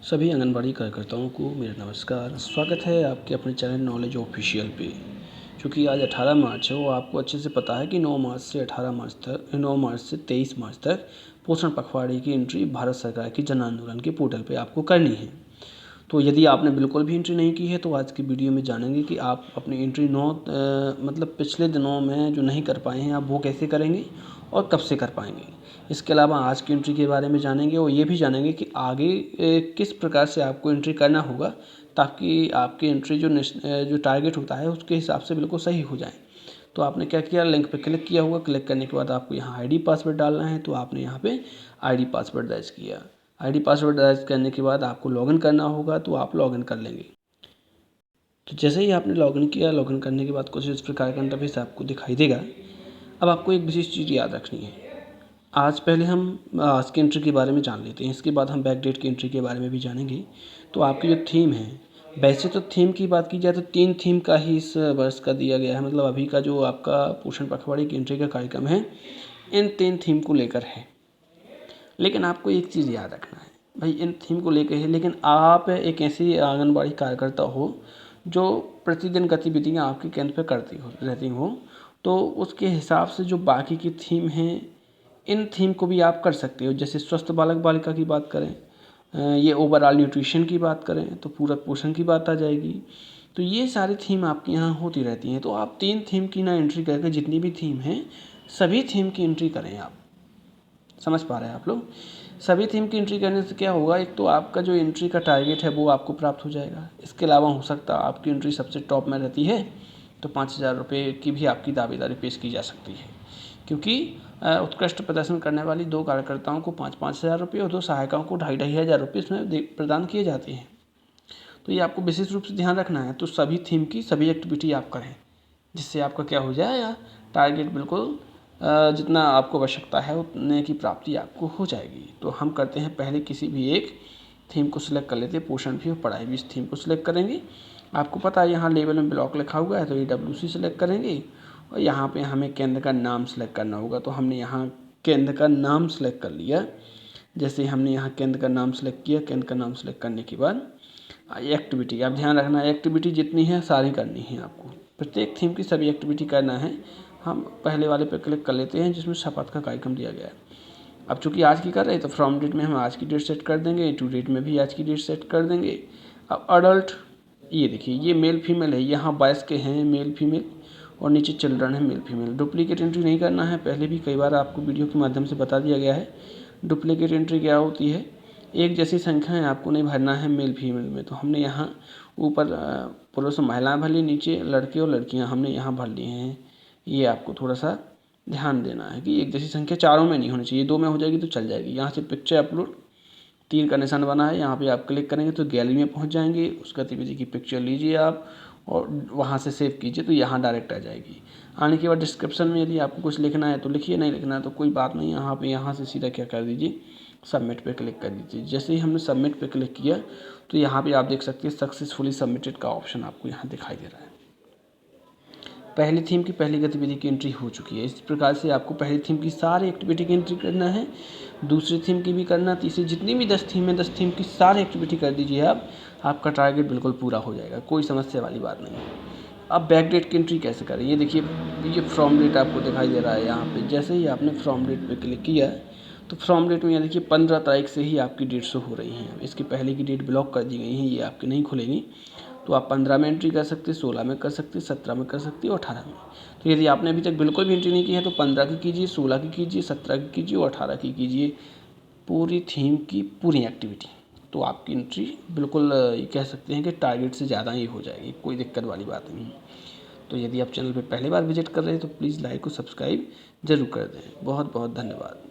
सभी आंगनबाड़ी कार्यकर्ताओं को मेरा नमस्कार। स्वागत है आपके अपने चैनल नॉलेज ऑफिशियल पे। क्योंकि आज 18 मार्च है, वो आपको अच्छे से पता है कि 9 मार्च से 23 मार्च तक पोषण पखवाड़े की एंट्री भारत सरकार की जन आंदोलन के पोर्टल पे आपको करनी है। तो यदि आपने बिल्कुल भी एंट्री नहीं की है तो आज की वीडियो में जानेंगे कि आप अपनी एंट्री मतलब पिछले दिनों में जो नहीं कर पाए हैं आप वो कैसे करेंगे और कब से कर पाएंगे। इसके अलावा आज की एंट्री के बारे में जानेंगे और ये भी जानेंगे कि आगे किस प्रकार से आपको एंट्री करना होगा ताकि आपकी एंट्री जो टारगेट होता है उसके हिसाब से बिल्कुल सही हो जाए। तो आपने क्या किया, लिंक पे क्लिक किया होगा। क्लिक करने के बाद आपको यहाँ आईडी पासवर्ड डालना है, तो आपने यहाँ पे आईडी पासवर्ड दर्ज किया। आईडी पासवर्ड दर्ज करने के बाद आपको लॉगिन करना होगा, तो आप लॉगिन कर लेंगे। तो जैसे ही आपने लॉगिन किया, लॉगिन करने के बाद कुछ इस प्रकार का इंटरफेस आपको दिखाई देगा। अब आपको एक विशेष चीज़ याद रखनी है। आज पहले हम आज की एंट्री के बारे में जान लेते हैं, इसके बाद हम बैकडेट की एंट्री के बारे में भी जानेंगे। तो आपकी जो थीम है, वैसे तो थीम की बात की जाए तो 3 थीम का ही इस वर्ष का दिया गया है। मतलब अभी का जो आपका पोषण पखवाड़े की एंट्री का कार्यक्रम है, इन 3 थीम को लेकर है। लेकिन आपको एक चीज़ याद रखना है भाई, इन थीम को लेकर है, लेकिन आप एक ऐसी आंगनबाड़ी कार्यकर्ता हो जो प्रतिदिन गतिविधियाँ आपके केंद्र पर रहती हो, तो उसके हिसाब से जो बाकी की थीम हैं, इन थीम को भी आप कर सकते हो। जैसे स्वस्थ बालक बालिका की बात करें, ये ओवरऑल न्यूट्रिशन की बात करें तो पूरक पोषण की बात आ जाएगी। तो ये सारी थीम आपके यहाँ होती रहती हैं। तो आप 3 थीम की ना एंट्री करके जितनी भी थीम हैं सभी थीम की एंट्री करें। आप समझ पा रहे हैं आप लोग? सभी थीम की एंट्री करने से क्या होगा, एक तो आपका जो एंट्री का टारगेट है वो आपको प्राप्त हो जाएगा। इसके अलावा हो सकता है आपकी एंट्री सबसे टॉप में रहती है तो 5,000 रुपये की भी आपकी दावेदारी पेश की जा सकती है। क्योंकि उत्कृष्ट प्रदर्शन करने वाली 2 कार्यकर्ताओं को 5-5 हज़ार रुपये और 2 सहायिकाओं को 2,500 हज़ार रुपये इसमें प्रदान किए जाते हैं। तो ये आपको विशेष रूप से ध्यान रखना है। तो सभी थीम की सभी एक्टिविटी आप करें, जिससे आपका क्या हो जाएगा, टारगेट बिल्कुल जितना आपको आवश्यकता है उतने की प्राप्ति आपको हो जाएगी। तो हम करते हैं, पहले किसी भी एक थीम को सिलेक्ट कर लेते हैं। पोषण भी और पढ़ाई भी इस थीम को सिलेक्ट करेंगे। आपको पता है यहाँ लेवल में ब्लॉक लिखा हुआ है, तो AWC सिलेक्ट करेंगे और यहाँ पे हमें केंद्र का नाम सेलेक्ट करना होगा। तो हमने यहाँ केंद्र का नाम सेलेक्ट कर लिया। जैसे हमने यहाँ केंद्र का नाम सेलेक्ट किया, केंद्र का नाम सेलेक्ट करने के बाद एक्टिविटी, आप ध्यान रखना है एक्टिविटी जितनी है सारी करनी है आपको। प्रत्येक थीम की सभी एक्टिविटी करना है। हम पहले वाले पर क्लिक कर लेते हैं जिसमें शपथ का कार्यक्रम दिया गया है। अब चूँकि आज की कर रहे हैं तो फ्रॉम डेट में हम आज की डेट सेट कर देंगे, टू डेट में भी आज की डेट सेट कर देंगे। अब अडल्ट, ये देखिए ये मेल फीमेल है, यहाँ 22 के हैं मेल फीमेल और नीचे चिल्ड्रन है मेल फीमेल। डुप्लीकेट एंट्री नहीं करना है, पहले भी कई बार आपको वीडियो के माध्यम से बता दिया गया है। डुप्लीकेट एंट्री क्या होती है, एक जैसी संख्याएं आपको नहीं भरना है मेल फीमेल में। तो हमने यहाँ ऊपर पुरुष और महिलाएं भर ली, नीचे लड़के और लड़कियां हमने यहाँ भर लिए हैं। ये आपको थोड़ा सा ध्यान देना है कि एक जैसी संख्या चारों में नहीं होनी चाहिए, 2 में हो जाएगी तो चल जाएगी। यहाँ से पिक्चर अपलोड, 3 का निशान बना है, यहाँ पे आप क्लिक करेंगे तो गैलरी में पहुँच जाएंगे। उस गतिविधि की पिक्चर लीजिए आप और वहाँ से सेव कीजिए, तो यहाँ डायरेक्ट आ जाएगी। आने के बाद डिस्क्रिप्शन में यदि आपको कुछ लिखना है तो लिखिए, नहीं लिखना है तो कोई बात नहीं। यहाँ से सीधा क्या कर दीजिए, सबमिट पे क्लिक कर दीजिए। जैसे ही हमने सबमिट पे क्लिक किया तो यहाँ पे आप देख सकते हैं सक्सेसफुली सबमिटेड का ऑप्शन आपको यहाँ दिखाई दे रहा है। पहली थीम की पहली गतिविधि की एंट्री हो चुकी है। इस प्रकार से आपको पहली थीम की सारी एक्टिविटी की एंट्री करना है, दूसरी थीम की भी करना, तीसरी, जितनी भी 10 थीम है 10 थीम की सारी एक्टिविटी कर दीजिए आप, आपका टारगेट बिल्कुल पूरा हो जाएगा, कोई समस्या वाली बात नहीं है। अब बैक डेट की एंट्री कैसे करें, ये देखिए ये फ्रॉम डेट आपको दिखाई दे रहा है यहाँ पे। जैसे ही आपने फ्रॉम डेट पे क्लिक किया तो फ्रॉम डेट में यहाँ देखिए 15 तारीख से ही आपकी डेट शो हो रही है। इसके पहले की डेट ब्लॉक कर दी गई है, ये आपकी नहीं खुलेगी। तो आप 15 में एंट्री कर सकते हैं, 16 में कर सकते हैं, 17 में कर सकते हैं और 18 में। तो यदि आपने अभी तक बिल्कुल भी एंट्री नहीं की है तो 15 की कीजिए, 16 की कीजिए, 17 की कीजिए और 18 की कीजिए, पूरी थीम की पूरी एक्टिविटी। तो आपकी एंट्री बिल्कुल ये कह सकते हैं कि टारगेट से ज़्यादा ही हो जाएगी, कोई दिक्कत वाली बात नहीं है। तो यदि आप चैनल पर पहली बार विजिट कर रहे हैं तो प्लीज़ लाइक और सब्सक्राइब ज़रूर कर दें। बहुत बहुत धन्यवाद।